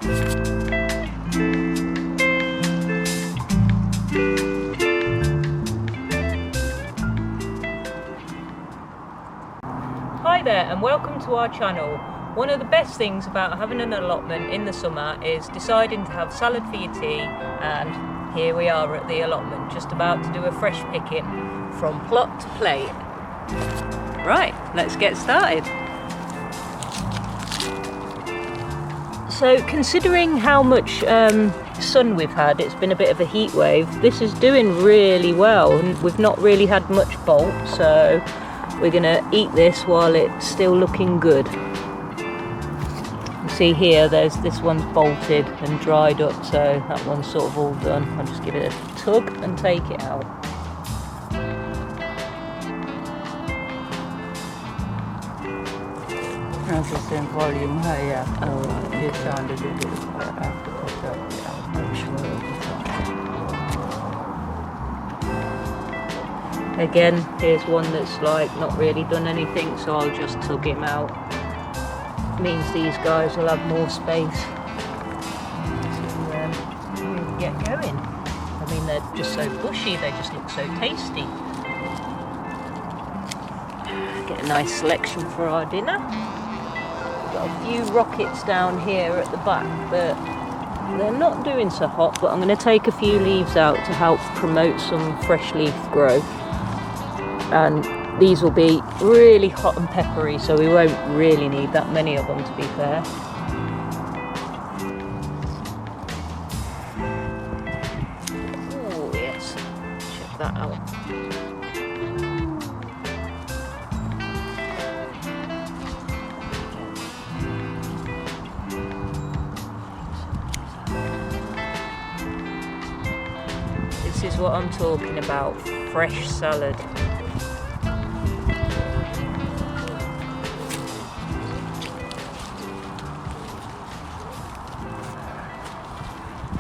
Hi there and welcome to our channel. One of the best things about having an allotment in the summer is deciding to have salad for your tea, and here we are at the allotment just about to do a fresh picking from plot to plate. Right, let's get started. So considering how much sun we've had, it's been a bit of a heat wave. This is doing really well and we've not really had much bolt, so we're gonna eat this while it's still looking good. You see here, this one's bolted and dried up, so that one's sort of all done. I'll just give it a tug and take it out. That's the same volume higher. Oh, right. It sounded a little bit after cut up. Yeah, I'm sure it is. Again, here's one that's like not really done anything, so I'll just tug him out. Means these guys will have more space to really get going. I mean, they're just so bushy, they just look so tasty. Get a nice selection for our dinner. Got a few rockets down here at the back, but they're not doing so hot, but I'm going to take a few leaves out to help promote some fresh leaf growth. And these will be really hot and peppery, so we won't really need that many of them, to be fair. Oh yes, check that out. This is what I'm talking about, fresh salad.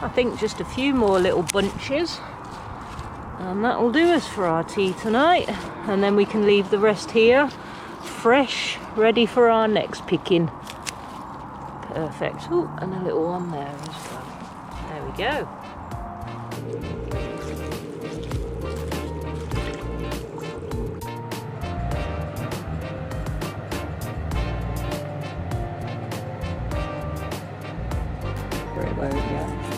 I think just a few more little bunches and that will do us for our tea tonight, and then we can leave the rest here fresh, ready for our next picking. Perfect. Oh, and a little one there as well. There we go. Very well, yeah.